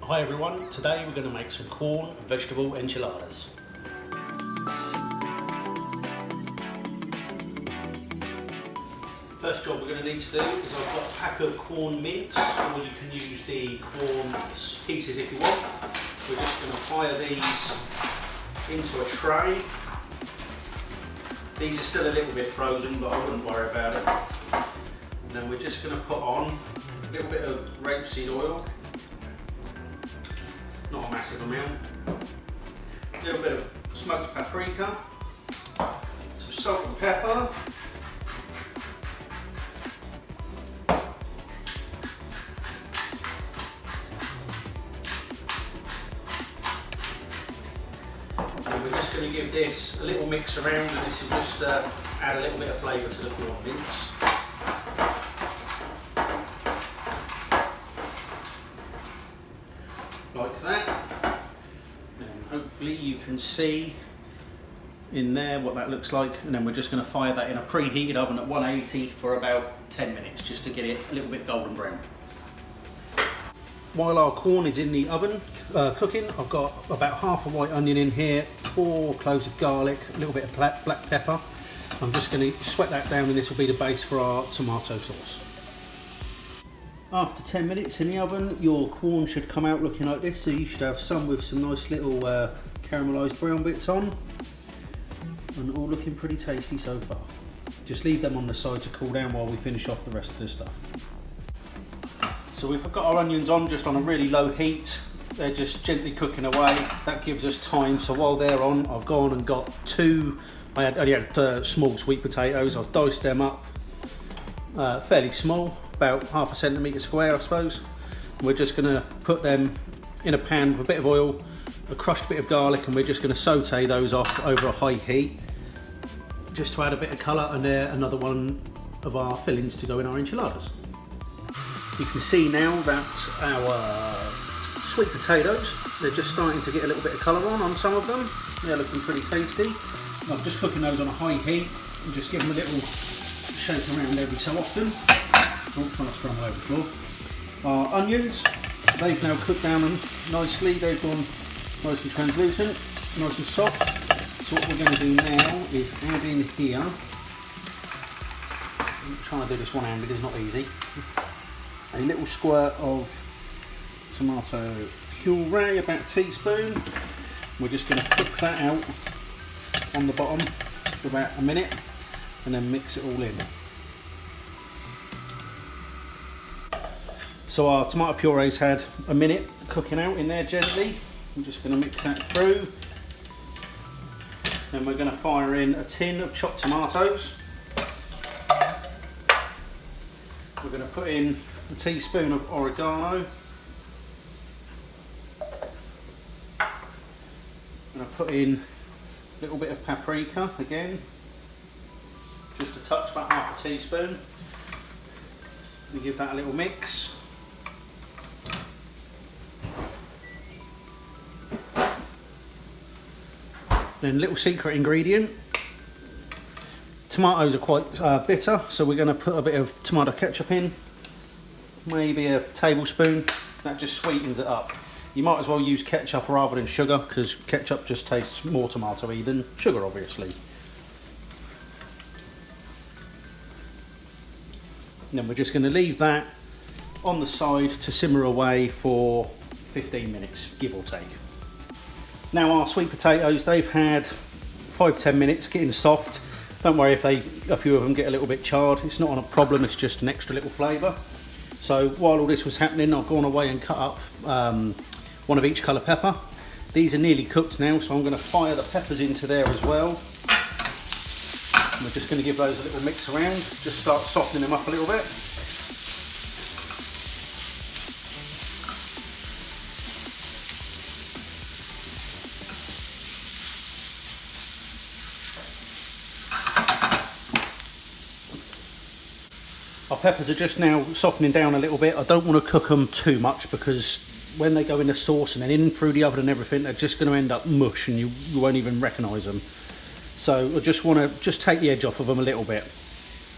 Hi everyone, today we're going to make some corn and vegetable enchiladas. First job we're going to need to do is I've got a pack of corn mince, or you can use the corn pieces if you want. We're just going to fire these into a tray. These are still a little bit frozen, but I wouldn't worry about it. And then we're just going to put on a little bit of rapeseed oil. Not a massive amount. A little bit of smoked paprika, some salt and pepper, and we're just going to give this a little mix around, and this will just add a little bit of flavour to the corn mince. Like that, and hopefully you can see in there what that looks like, and then we're just going to fire that in a preheated oven at 180 for about 10 minutes just to get it a little bit golden brown. While our corn is in the oven cooking, I've got about half a white onion in here, 4 cloves of garlic, a little bit of black pepper. I'm just going to sweat that down, and this will be the base for our tomato sauce. After 10 minutes in the oven, your corn should come out looking like this. So you should have some with some nice little caramelised brown bits on, and all looking pretty tasty so far. Just leave them on the side to cool down while we finish off the rest of the stuff. So we've got our onions on just on a really low heat. They're just gently cooking away. That gives us time. So while they're on, I've gone and got I only had small sweet potatoes. I've diced them up fairly small, about ½ centimetre square I suppose. We're just going to put them in a pan with a bit of oil, a crushed bit of garlic, and we're just going to saute those off over a high heat just to add a bit of colour, and they're another one of our fillings to go in our enchiladas. You can see now that our sweet potatoes, they're just starting to get a little bit of colour on some of them. They're looking pretty tasty. I'm just cooking those on a high heat and just give them a little shake around every so often. Oh, trying to scramble over the floor. Our onions, they've now cooked down nicely. They've gone nice and translucent, nice and soft. So what we're going to do now is add in here, I'm trying to do this one-handed, it's not easy, a little squirt of tomato puree, about a teaspoon. We're just going to cook that out on the bottom for about a minute and then mix it all in. So our tomato puree's had a minute cooking out in there gently. I'm just going to mix that through. Then we're going to fire in a tin of chopped tomatoes. We're going to put in a teaspoon of oregano. I'm going to put in a little bit of paprika again, just a touch, about ½ teaspoon. We give that a little mix. Then little secret ingredient. Tomatoes are quite bitter, so we're going to put a bit of tomato ketchup in, maybe a tablespoon. That just sweetens it up. You might as well use ketchup rather than sugar, because ketchup just tastes more tomatoey than sugar, obviously. And then we're just going to leave that on the side to simmer away for 15 minutes, give or take. Now our sweet potatoes, they've had 5-10 minutes getting soft. Don't worry if a few of them get a little bit charred. It's not a problem, it's just an extra little flavour. So while all this was happening, I've gone away and cut up one of each colour pepper. These are nearly cooked now, so I'm going to fire the peppers into there as well. And we're just going to give those a little mix around, just start softening them up a little bit. Our peppers are just now softening down a little bit. I don't want to cook them too much, because when they go in the sauce and then in through the oven and everything, they're just going to end up mush and you won't even recognise them. So I just want to take the edge off of them a little bit.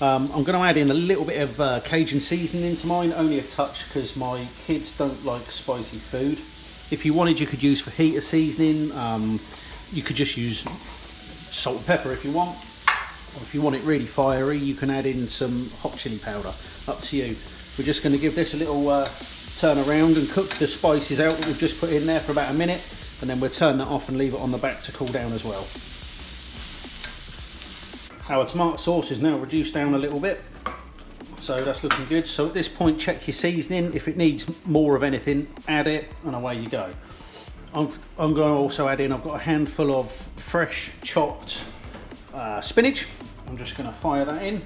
I'm going to add in a little bit of Cajun seasoning into mine, only a touch because my kids don't like spicy food. If you wanted, you could use fajita seasoning. You could just use salt and pepper if you want. Or if you want it really fiery, you can add in some hot chili powder. Up to you. We're just going to give this a little turn around and cook the spices out that we've just put in there for about a minute, and then we'll turn that off and leave it on the back to cool down as well. Our tomato sauce is now reduced down a little bit, so that's looking good. So at this point, check your seasoning. If it needs more of anything, add it, and away you go. I'm going to also add in, I've got a handful of fresh chopped spinach. I'm just going to fire that in.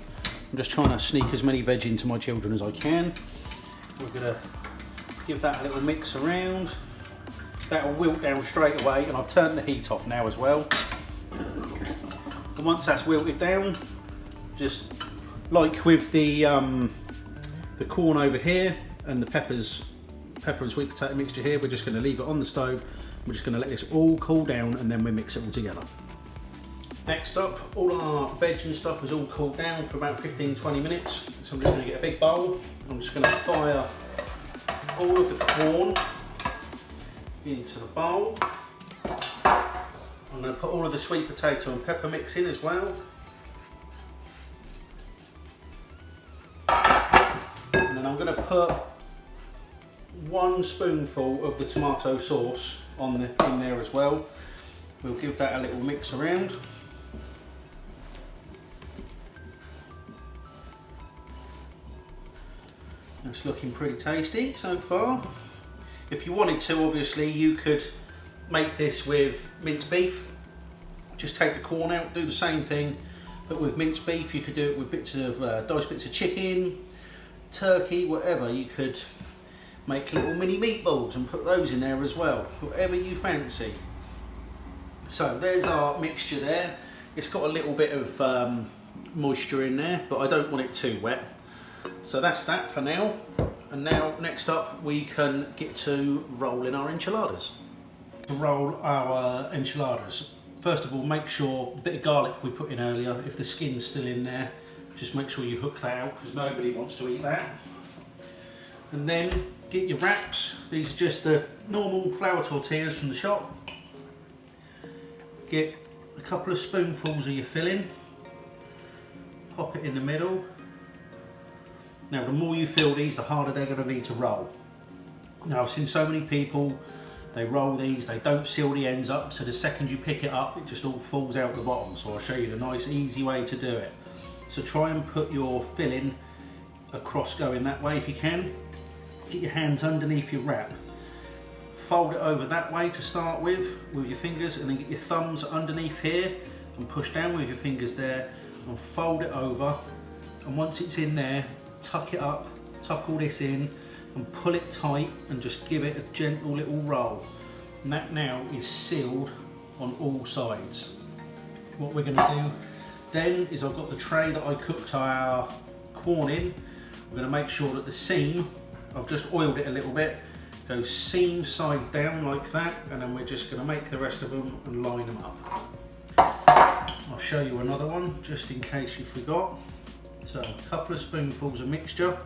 I'm just trying to sneak as many veg into my children as I can. We're going to give that a little mix around. That will wilt down straight away, and I've turned the heat off now as well. And once that's wilted down, just like with the corn over here and the pepper and sweet potato mixture here, we're just going to leave it on the stove. We're just going to let this all cool down, and then we mix it all together. Next up, all our veg and stuff is all cooled down for about 15-20 minutes. So I'm just going to get a big bowl. I'm just going to fire all of the corn into the bowl. I'm going to put all of the sweet potato and pepper mix in as well. And then I'm going to put 1 spoonful of the tomato sauce in there as well. We'll give that a little mix around. It's looking pretty tasty so far. If you wanted to, obviously, you could make this with minced beef. Just take the corn out, do the same thing, but with minced beef. You could do it with bits of diced bits of chicken, turkey, whatever. You could make little mini meatballs and put those in there as well, whatever you fancy. So there's our mixture there. It's got a little bit of moisture in there, but I don't want it too wet. So that's that for now. And now, next up, we can get to rolling our enchiladas. To roll our enchiladas, first of all, make sure the bit of garlic we put in earlier, if the skin's still in there, just make sure you hook that out, because nobody wants to eat that. And then get your wraps. These are just the normal flour tortillas from the shop. Get a couple of spoonfuls of your filling. Pop it in the middle. Now, the more you fill these, the harder they're going to be to roll. Now, I've seen so many people, they roll these, they don't seal the ends up, so the second you pick it up, it just all falls out the bottom. So I'll show you the nice, easy way to do it. So try and put your filling across going that way if you can. Get your hands underneath your wrap. Fold it over that way to start with your fingers, and then get your thumbs underneath here and push down with your fingers there and fold it over. And once it's in there, tuck it up, tuck all this in and pull it tight and just give it a gentle little roll. And that now is sealed on all sides. What we're going to do then is, I've got the tray that I cooked our quorn in. We're going to make sure that the seam, I've just oiled it a little bit, goes seam side down like that, and then we're just going to make the rest of them and line them up. I'll show you another one just in case you forgot. So a couple of spoonfuls of mixture.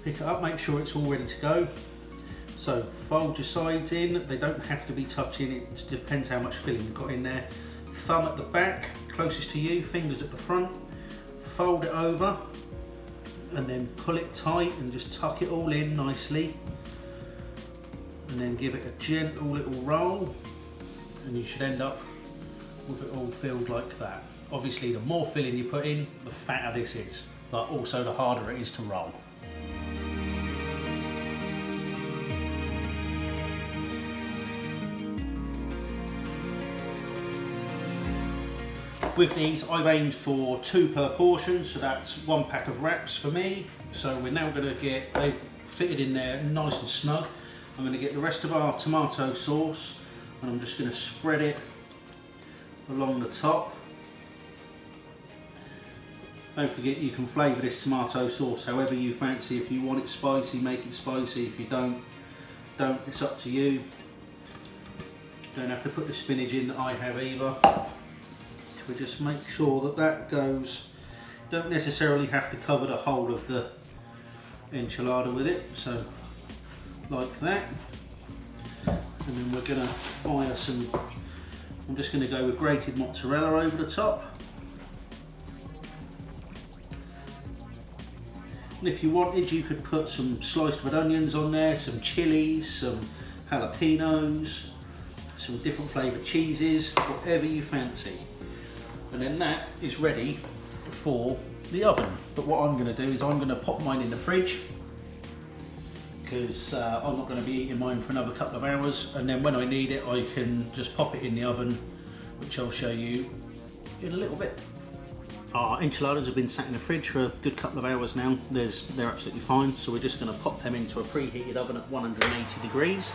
Pick it up, make sure it's all ready to go. So fold your sides in, they don't have to be touching, it depends how much filling you've got in there. Thumb at the back, closest to you, fingers at the front. Fold it over and then pull it tight and just tuck it all in nicely. And then give it a gentle little roll, and you should end up with it all filled like that. Obviously, the more filling you put in, the fatter this is, but also the harder it is to roll. With these, I've aimed for 2 per portion, so that's 1 pack of wraps for me. So we're now going to get, they've fitted in there nice and snug. I'm going to get the rest of our tomato sauce, and I'm just going to spread it along the top. Don't forget, you can flavour this tomato sauce however you fancy. If you want it spicy, make it spicy. If you don't, it's up to you. Don't have to put the spinach in that I have either. We just make sure that that goes. Don't necessarily have to cover the whole of the enchilada with it, so like that. And then we're going to fire some, I'm just going to go with grated mozzarella over the top. And if you wanted, you could put some sliced red onions on there, some chilies, some jalapenos, some different flavoured cheeses, whatever you fancy. And then that is ready for the oven. But what I'm going to do is I'm going to pop mine in the fridge, because I'm not going to be eating mine for another couple of hours, and then when I need it I can just pop it in the oven, which I'll show you in a little bit. Our enchiladas have been sat in the fridge for a good couple of hours now. They're absolutely fine, so we're just going to pop them into a preheated oven at 180 degrees.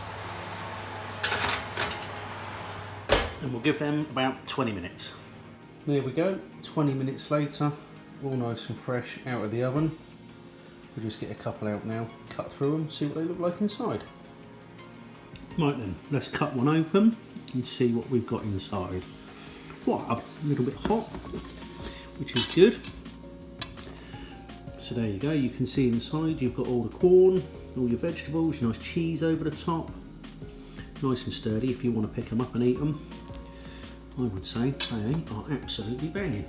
And we'll give them about 20 minutes. There we go, 20 minutes later, all nice and fresh out of the oven. We'll just get a couple out now, cut through them, see what they look like inside. Right then, let's cut one open and see what we've got inside. Wow, a little bit hot, which is good. So there you go, you can see inside you've got all the corn, all your vegetables, your nice cheese over the top. Nice and sturdy if you want to pick them up and eat them. I would say they are absolutely banging.